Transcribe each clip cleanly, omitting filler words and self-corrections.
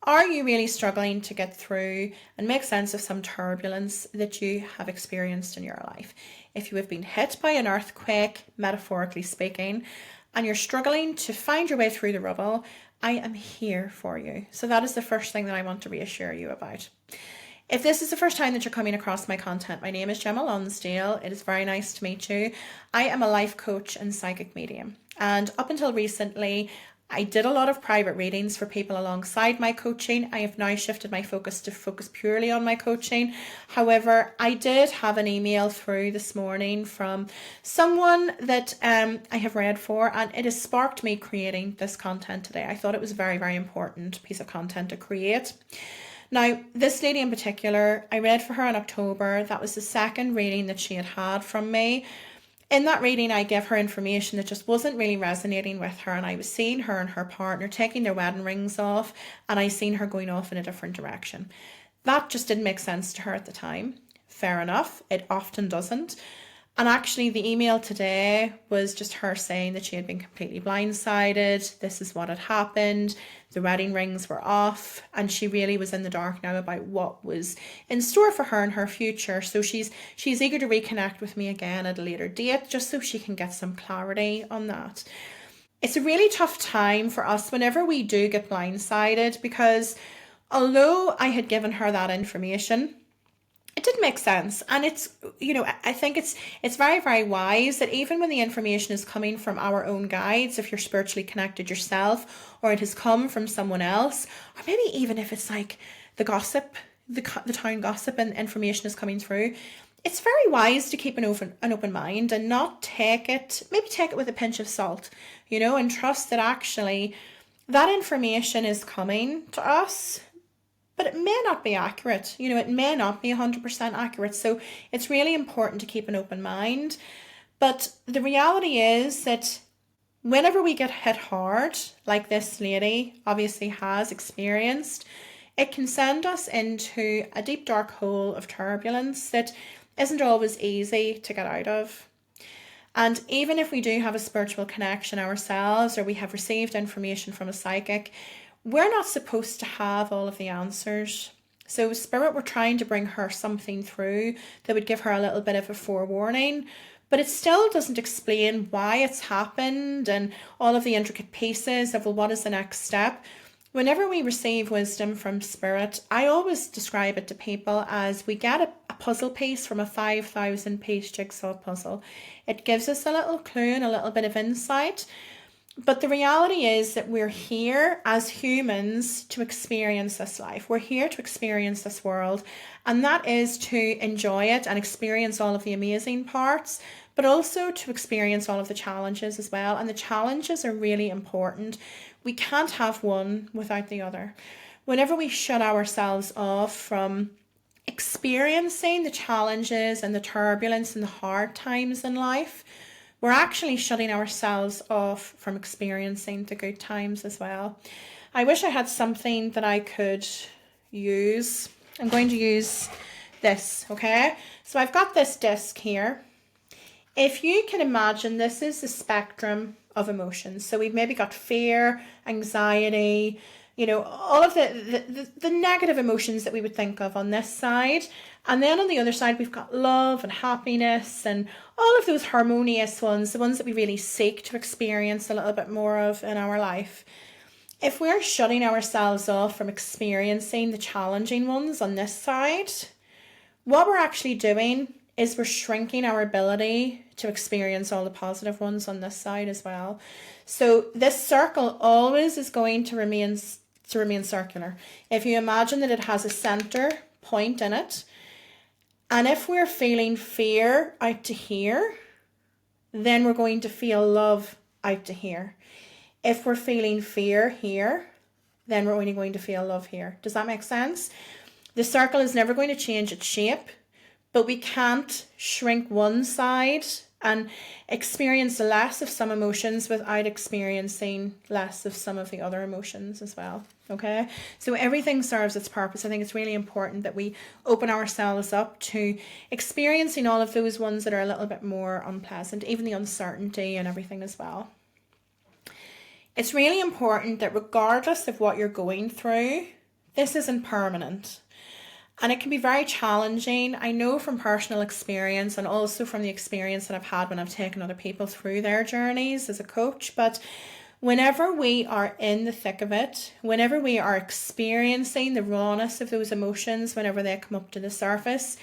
Are you really struggling to get through and make sense of some turbulence that you have experienced in your life? If you have been hit by an earthquake, metaphorically speaking, and you're struggling to find your way through the rubble, I am here for you. So that is the first thing that I want to reassure you about. If this is the first time that you're coming across my content, my name is Gemma Lonsdale. It is very nice to meet you. I am a life coach and psychic medium. And up until recently, I did a lot of private readings for people alongside my coaching. I have now shifted my focus to focus purely on my coaching. However, I did have an email through this morning from someone that I have read for, and it has sparked me creating this content today. I thought it was a very, very important piece of content to create. Now, this lady in particular, I read for her in October. That was the second reading that she had from me. In that reading, I gave her information that just wasn't really resonating with her, and I was seeing her and her partner taking their wedding rings off, and I seen her going off in a different direction. That just didn't make sense to her at the time. Fair enough, it often doesn't. And actually, the email today was just her saying that she had been completely blindsided. This is what had happened. The wedding rings were off, and she really was in the dark now about what was in store for her in her future. So she's eager to reconnect with me again at a later date, just so she can get some clarity on that. It's a really tough time for us whenever we do get blindsided, because although I had given her that information, it did make sense. And it's, I think it's very, very wise that even when the information is coming from our own guides, if you're spiritually connected yourself, or it has come from someone else, or maybe even if it's like the gossip, the town gossip and information is coming through, it's very wise to keep an open mind and not take it with a pinch of salt, and trust that actually that information is coming to us. But it may not be accurate, it may not be 100% accurate. So it's really important to keep an open mind. But the reality is that whenever we get hit hard, like this lady obviously has experienced, it can send us into a deep dark hole of turbulence that isn't always easy to get out of. And even if we do have a spiritual connection ourselves, or we have received information from a psychic, we're not supposed to have all of the answers. So Spirit were trying to bring her something through that would give her a little bit of a forewarning, but it still doesn't explain why it's happened and all of the intricate pieces of, well, what is the next step? Whenever we receive wisdom from Spirit, I always describe it to people as we get a puzzle piece from a 5,000 piece jigsaw puzzle. It gives us a little clue and a little bit of insight. But the reality is that we're here as humans to experience this life. We're here to experience this world, and that is to enjoy it and experience all of the amazing parts, but also to experience all of the challenges as well. And the challenges are really important. We can't have one without the other. Whenever we shut ourselves off from experiencing the challenges and the turbulence and the hard times in life, we're actually shutting ourselves off from experiencing the good times as well. I wish I had something that I could use. I'm going to use this, okay? So I've got this disc here. If you can imagine, this is the spectrum of emotions. So we've maybe got fear, anxiety, all of the negative emotions that we would think of on this side. And then on the other side, we've got love and happiness and all of those harmonious ones, the ones that we really seek to experience a little bit more of in our life. If we're shutting ourselves off from experiencing the challenging ones on this side, what we're actually doing is we're shrinking our ability to experience all the positive ones on this side as well. So this circle always is going to remain circular. If you imagine that it has a center point in it, and if we're feeling fear out to here, then we're going to feel love out to here. If we're feeling fear here, then we're only going to feel love here. Does that make sense? The circle is never going to change its shape, but we can't shrink one side and experience less of some emotions without experiencing less of some of the other emotions as well. Okay, so everything serves its purpose. I think it's really important that we open ourselves up to experiencing all of those ones that are a little bit more unpleasant, even the uncertainty and everything as well. It's really important that regardless of what you're going through, this isn't permanent. And it can be very challenging. I know from personal experience and also from the experience that I've had when I've taken other people through their journeys as a coach. But whenever we are in the thick of it, whenever we are experiencing the rawness of those emotions, whenever they come up to the surface,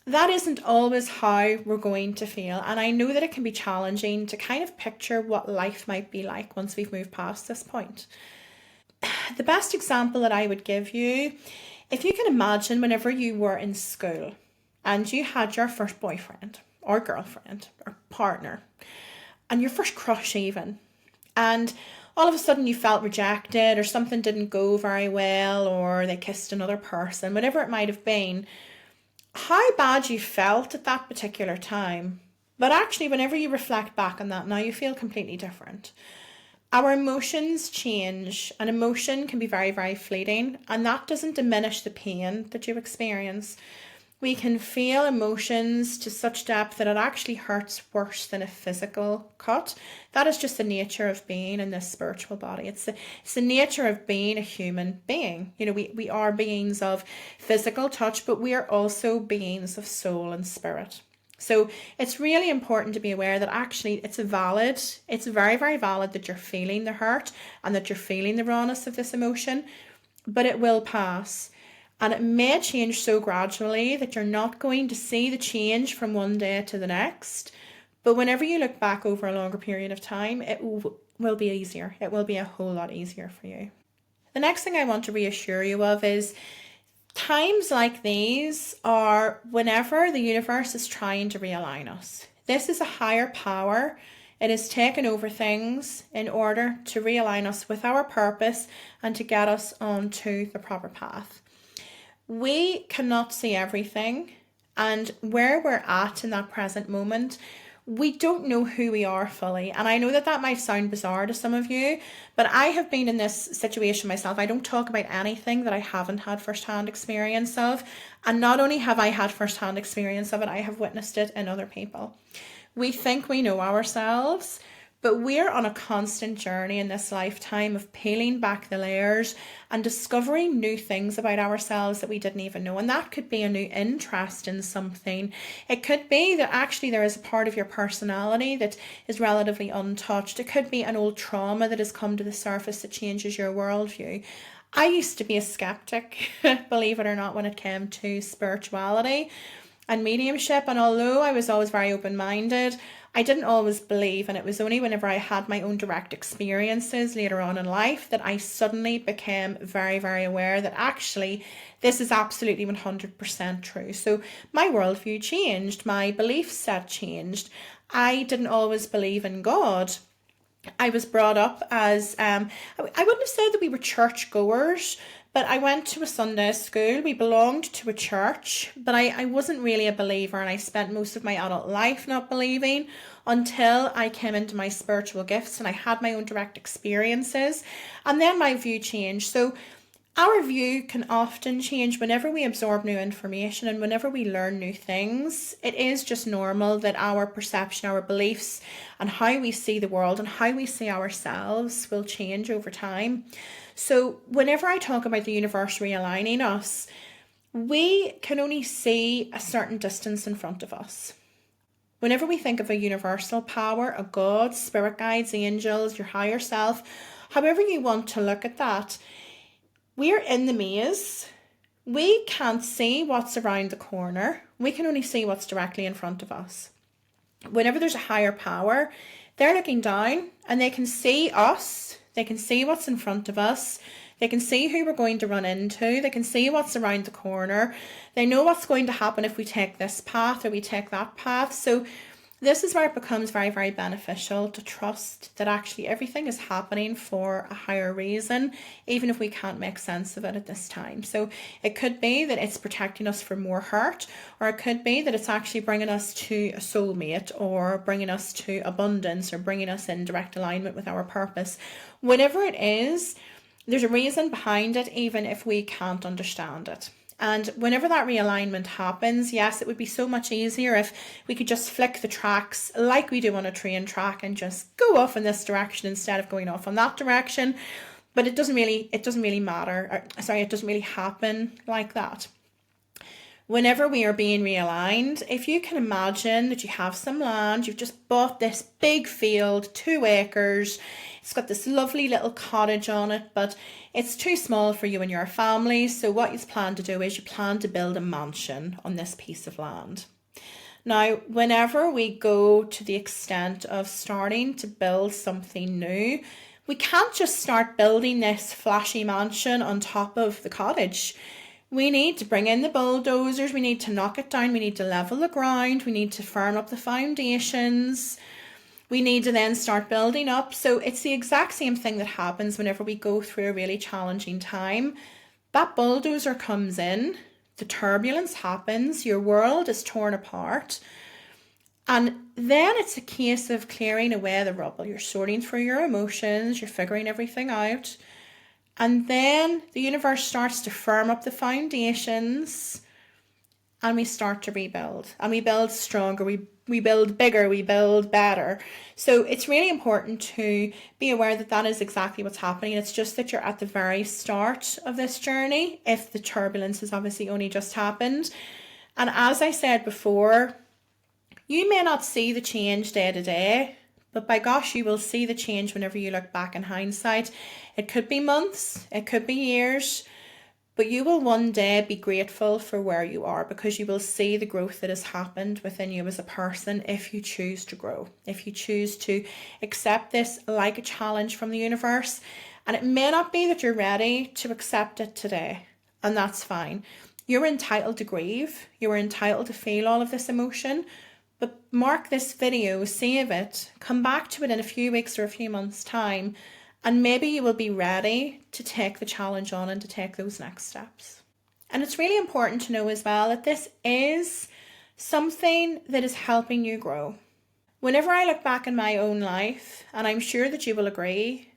that isn't always how we're going to feel. And I know that it can be challenging to kind of picture what life might be like once we've moved past this point. The best example that I would give you, if you can imagine whenever you were in school and you had your first boyfriend or girlfriend or partner and your first crush even, and all of a sudden you felt rejected or something didn't go very well or they kissed another person, whatever it might have been, how bad you felt at that particular time. But actually, whenever you reflect back on that now, you feel completely different. Our emotions change, and emotion can be very, very fleeting, and that doesn't diminish the pain that you experience. We can feel emotions to such depth that it actually hurts worse than a physical cut. That is just the nature of being in this spiritual body. It's the nature of being a human being. You know, we are beings of physical touch, but we are also beings of soul and spirit. So it's really important to be aware that actually it's very, very valid that you're feeling the hurt and that you're feeling the rawness of this emotion, but it will pass. And it may change so gradually that you're not going to see the change from one day to the next. But whenever you look back over a longer period of time, it will be easier. It will be a whole lot easier for you. The next thing I want to reassure you of is times like these are whenever the universe is trying to realign us. This is a higher power. It has taken over things in order to realign us with our purpose and to get us onto the proper path. We cannot see everything, and where we're at in that present moment, we don't know who we are fully. And I know that might sound bizarre to some of you, but I have been in this situation myself. I don't talk about anything that I haven't had firsthand experience of. And not only have I had firsthand experience of it, I have witnessed it in other people. We think we know ourselves, but we're on a constant journey in this lifetime of peeling back the layers and discovering new things about ourselves that we didn't even know. And that could be a new interest in something. It could be that actually there is a part of your personality that is relatively untouched. It could be an old trauma that has come to the surface that changes your worldview. I used to be a skeptic, believe it or not, when it came to spirituality and mediumship. And although I was always very open-minded, I didn't always believe, and it was only whenever I had my own direct experiences later on in life that I suddenly became very, very aware that actually this is absolutely 100% true. So my worldview changed, my belief set changed. I didn't always believe in God. I was brought up as, I wouldn't have said that we were church goers, but I went to a Sunday school. We belonged to a church, but I wasn't really a believer, and I spent most of my adult life not believing until I came into my spiritual gifts and I had my own direct experiences, and then my view changed. So our view can often change whenever we absorb new information and whenever we learn new things. It is just normal that our perception, our beliefs, and how we see the world and how we see ourselves will change over time. So whenever I talk about the universe realigning us, we can only see a certain distance in front of us. Whenever we think of a universal power, a God, spirit guides, angels, your higher self, however you want to look at that, we're in the maze. We can't see what's around the corner. We can only see what's directly in front of us. Whenever there's a higher power, they're looking down and they can see us. They can see what's in front of us. They can see who we're going to run into. They can see what's around the corner. They know what's going to happen if we take this path or we take that path. So this is where it becomes very, very beneficial to trust that actually everything is happening for a higher reason, even if we can't make sense of it at this time. So it could be that it's protecting us from more hurt, or it could be that it's actually bringing us to a soulmate, or bringing us to abundance, or bringing us in direct alignment with our purpose. Whatever it is, there's a reason behind it, even if we can't understand it. And whenever that realignment happens, yes, it would be so much easier if we could just flick the tracks like we do on a train track and just go off in this direction instead of going off on that direction. But it doesn't really matter. It doesn't really happen like that. Whenever we are being realigned, if you can imagine that you have some land, you've just bought this big field, 2 acres, it's got this lovely little cottage on it, but it's too small for you and your family. So what you plan to do is you plan to build a mansion on this piece of land. Now, whenever we go to the extent of starting to build something new, we can't just start building this flashy mansion on top of the cottage. We need to bring in the bulldozers, we need to knock it down, we need to level the ground, we need to firm up the foundations, we need to then start building up. So it's the exact same thing that happens whenever we go through a really challenging time. That bulldozer comes in, the turbulence happens, your world is torn apart, and then it's a case of clearing away the rubble. You're sorting through your emotions, you're figuring everything out. And then the universe starts to firm up the foundations and we start to rebuild. And we build stronger, we build bigger, we build better. So it's really important to be aware that that is exactly what's happening. It's just that you're at the very start of this journey, if the turbulence has obviously only just happened. And as I said before, you may not see the change day to day, but by gosh, you will see the change whenever you look back in hindsight. It could be months, it could be years, but you will one day be grateful for where you are because you will see the growth that has happened within you as a person if you choose to grow, if you choose to accept this like a challenge from the universe. And it may not be that you're ready to accept it today, and that's fine. You're entitled to grieve, you're entitled to feel all of this emotion, but mark this video, save it, come back to it in a few weeks or a few months' time, and maybe you will be ready to take the challenge on and to take those next steps. And it's really important to know as well that this is something that is helping you grow. Whenever I look back in my own life, and I'm sure that you will agree,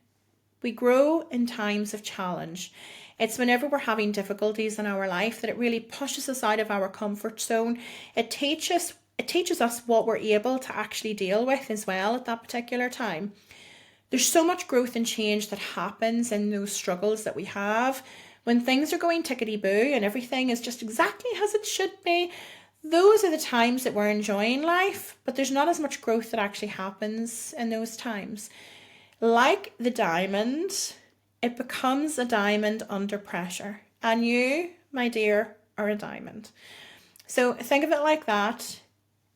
we grow in times of challenge. It's whenever we're having difficulties in our life that it really pushes us out of our comfort zone. It teaches us what we're able to actually deal with as well at that particular time. There's so much growth and change that happens in those struggles that we have. When things are going tickety-boo and everything is just exactly as it should be, those are the times that we're enjoying life, but there's not as much growth that actually happens in those times. Like the diamond, it becomes a diamond under pressure. And you, my dear, are a diamond. So think of it like that.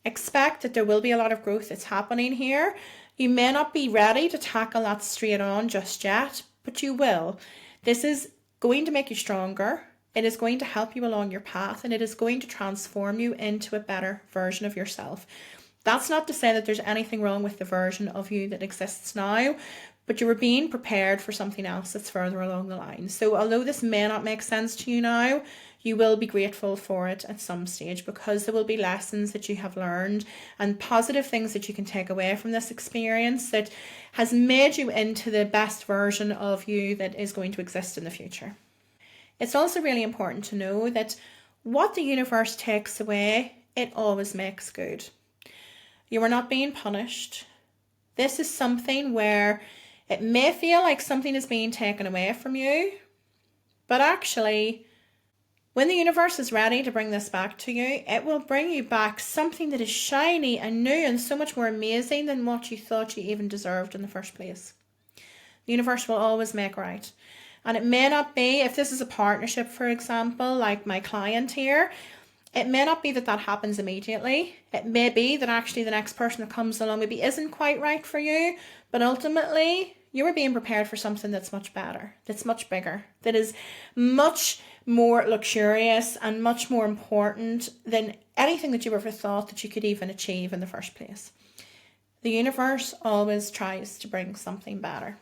Expect that there will be a lot of growth that's happening here. You may not be ready to tackle that straight on just yet, but you will. This is going to make you stronger. It is going to help you along your path, and it is going to transform you into a better version of yourself. That's not to say that there's anything wrong with the version of you that exists now, but you were being prepared for something else that's further along the line. So although this may not make sense to you now, you will be grateful for it at some stage because there will be lessons that you have learned and positive things that you can take away from this experience that has made you into the best version of you that is going to exist in the future. It's also really important to know that what the universe takes away, it always makes good. You are not being punished. This is something where it may feel like something is being taken away from you, but actually, when the universe is ready to bring this back to you, it will bring you back something that is shiny and new and so much more amazing than what you thought you even deserved in the first place. The universe will always make right. And it may not be, if this is a partnership, for example, like my client here, it may not be that that happens immediately. It may be that actually the next person that comes along maybe isn't quite right for you, but ultimately you are being prepared for something that's much better, that's much bigger, that is much more luxurious and much more important than anything that you ever thought that you could even achieve in the first place. The universe always tries to bring something better.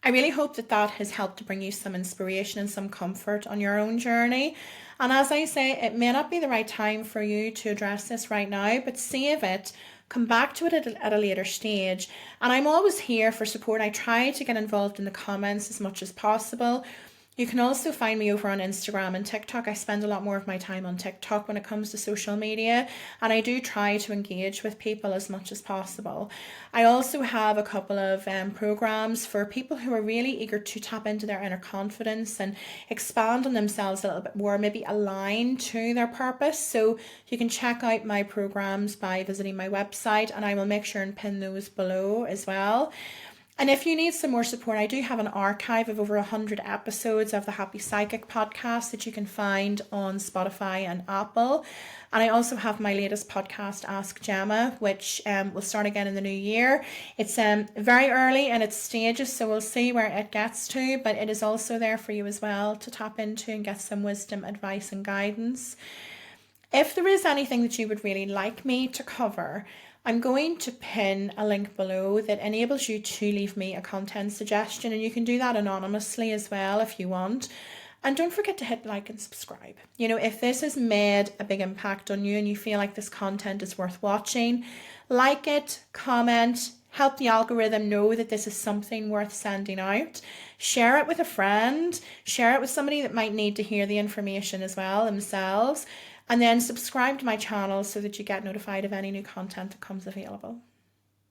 I really hope that that has helped to bring you some inspiration and some comfort on your own journey. And as I say, it may not be the right time for you to address this right now, but save it. Come back to it at a later stage. And I'm always here for support. I try to get involved in the comments as much as possible. You can also find me over on Instagram and TikTok. I spend a lot more of my time on TikTok when it comes to social media, and I do try to engage with people as much as possible. I also have a couple of programs for people who are really eager to tap into their inner confidence and expand on themselves a little bit more, maybe align to their purpose. So you can check out my programs by visiting my website, and I will make sure and pin those below as well. And if you need some more support, I do have an archive of over 100 episodes of the Happy Psychic podcast that you can find on Spotify and Apple. And I also have my latest podcast, Ask Gemma, which will start again in the new year. It's very early in its stages, so we'll see where it gets to, but it is also there for you as well to tap into and get some wisdom, advice and guidance. If there is anything that you would really like me to cover, I'm going to pin a link below that enables you to leave me a content suggestion, and you can do that anonymously as well if you want. And don't forget to hit like and subscribe. You know, if this has made a big impact on you and you feel like this content is worth watching, like it, comment, help the algorithm know that this is something worth sending out. Share it with a friend, share it with somebody that might need to hear the information as well themselves. And then subscribe to my channel so that you get notified of any new content that comes available.